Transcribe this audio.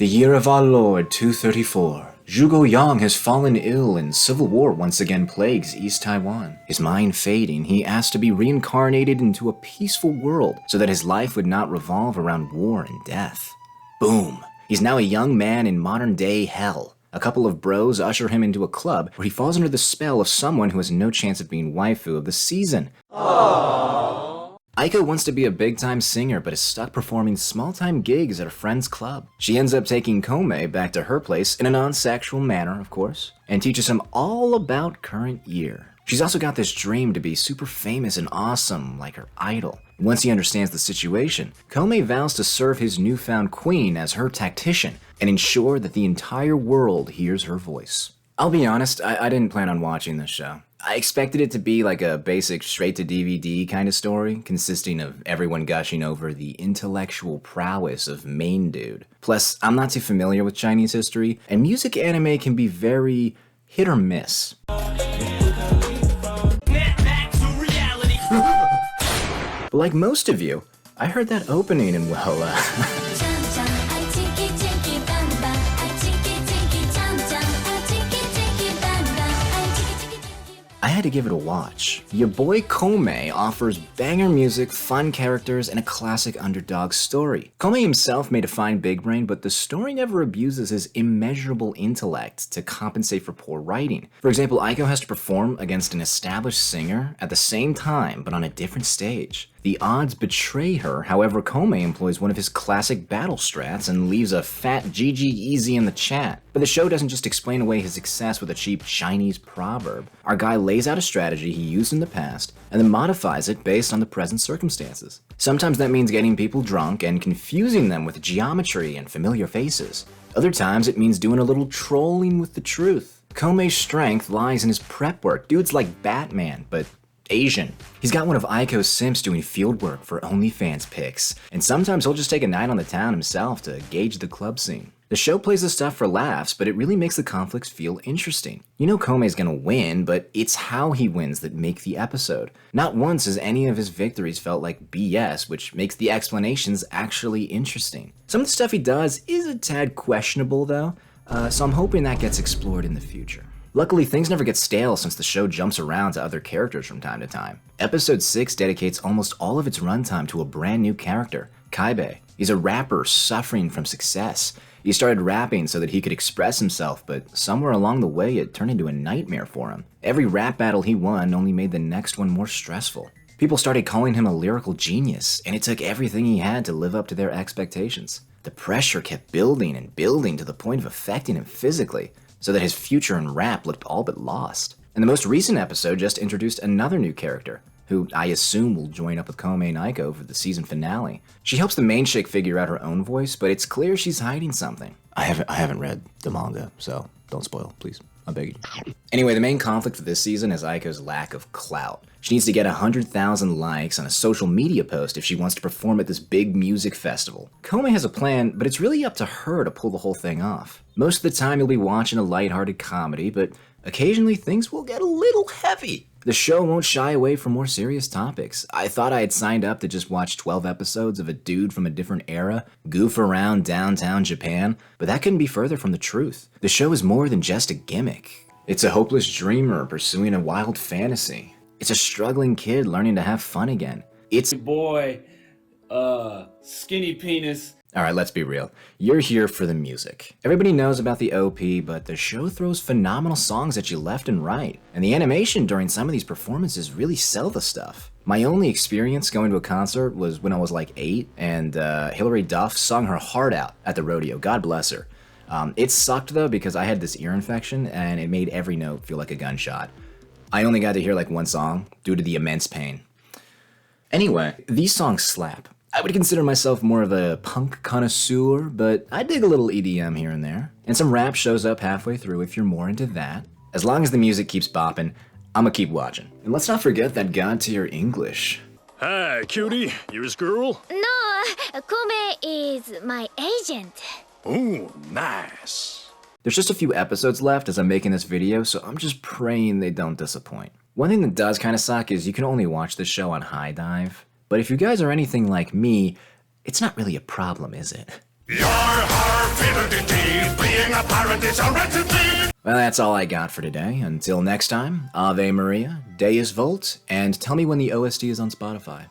The year of our Lord 234. Zhuge Yang has fallen ill and civil war once again plagues East Taiwan. His mind fading, he asked to be reincarnated into a peaceful world so that his life would not revolve around war and death. Boom! He's now a young man in modern-day hell. A couple of bros usher him into a club where he falls under the spell of someone who has no chance of being waifu of the season. Aww. Aiko wants to be a big-time singer but is stuck performing small-time gigs at a friend's club. She ends up taking Kome back to her place in a non-sexual manner, of course, and teaches him all about current year. She's also got this dream to be super famous and awesome like her idol. Once he understands the situation, Kome vows to serve his newfound queen as her tactician and ensure that the entire world hears her voice. I'll be honest, I didn't plan on watching this show. I expected it to be like a basic straight-to-DVD kind of story, consisting of everyone gushing over the intellectual prowess of main dude. Plus, I'm not too familiar with Chinese history, and music anime can be very hit or miss. But like most of you, I heard that opening and I had to give it a watch. Your boy Kome offers banger music, fun characters, and a classic underdog story. Kome himself may define big brain, but the story never abuses his immeasurable intellect to compensate for poor writing. For example, Aiko has to perform against an established singer at the same time, but on a different stage. The odds betray her, however, Kome employs one of his classic battle strats and leaves a fat GG easy in the chat. But the show doesn't just explain away his success with a cheap Chinese proverb. Our guy lays out a strategy he used in the past and then modifies it based on the present circumstances. Sometimes that means getting people drunk and confusing them with geometry and familiar faces. Other times it means doing a little trolling with the truth. Kome's strength lies in his prep work. Dude's like Batman, but Asian. He's got one of Aiko's simps doing field work for OnlyFans pics, and sometimes he'll just take a night on the town himself to gauge the club scene. The show plays the stuff for laughs, but it really makes the conflicts feel interesting. You know Kome's gonna win, but it's how he wins that make the episode. Not once has any of his victories felt like BS, which makes the explanations actually interesting. Some of the stuff he does is a tad questionable though, so I'm hoping that gets explored in the future. Luckily, things never get stale since the show jumps around to other characters from time to time. Episode 6 dedicates almost all of its runtime to a brand new character, Kaibe. He's a rapper suffering from success. He started rapping so that he could express himself, but somewhere along the way it turned into a nightmare for him. Every rap battle he won only made the next one more stressful. People started calling him a lyrical genius, and it took everything he had to live up to their expectations. The pressure kept building and building to the point of affecting him physically, so that his future in rap looked all but lost. And the most recent episode just introduced another new character, who I assume will join up with Kome and Aiko for the season finale. She helps the main chick figure out her own voice, but it's clear she's hiding something. I haven't read the manga, so don't spoil, please. I beg you. Anyway, the main conflict for this season is Aiko's lack of clout. She needs to get 100,000 likes on a social media post if she wants to perform at this big music festival. Kome has a plan, but it's really up to her to pull the whole thing off. Most of the time you'll be watching a lighthearted comedy, but occasionally things will get a little heavy. The show won't shy away from more serious topics. I thought I had signed up to just watch 12 episodes of a dude from a different era goof around downtown Japan, but that couldn't be further from the truth. The show is more than just a gimmick. It's a hopeless dreamer pursuing a wild fantasy. It's a struggling kid learning to have fun again. It's boy, skinny penis. Alright, let's be real. You're here for the music. Everybody knows about the OP, but the show throws phenomenal songs at you left and right. And the animation during some of these performances really sell the stuff. My only experience going to a concert was when I was like 8, and Hilary Duff sung her heart out at the rodeo. God bless her. It sucked though because I had this ear infection and it made every note feel like a gunshot. I only got to hear like one song due to the immense pain. Anyway, these songs slap. I would consider myself more of a punk connoisseur, but I dig a little EDM here and there. And some rap shows up halfway through if you're more into that. As long as the music keeps bopping, I'ma keep watching. And let's not forget that god-tier English. Hi, cutie. You his girl? No, Kome is my agent. Ooh, nice. There's just a few episodes left as I'm making this video, so I'm just praying they don't disappoint. One thing that does kind of suck is you can only watch this show on high dive. But if you guys are anything like me, it's not really a problem, is it? Being a pirate is a recipe. Well, that's all I got for today. Until next time, Ave Maria, Deus Volt, and tell me when the OST is on Spotify.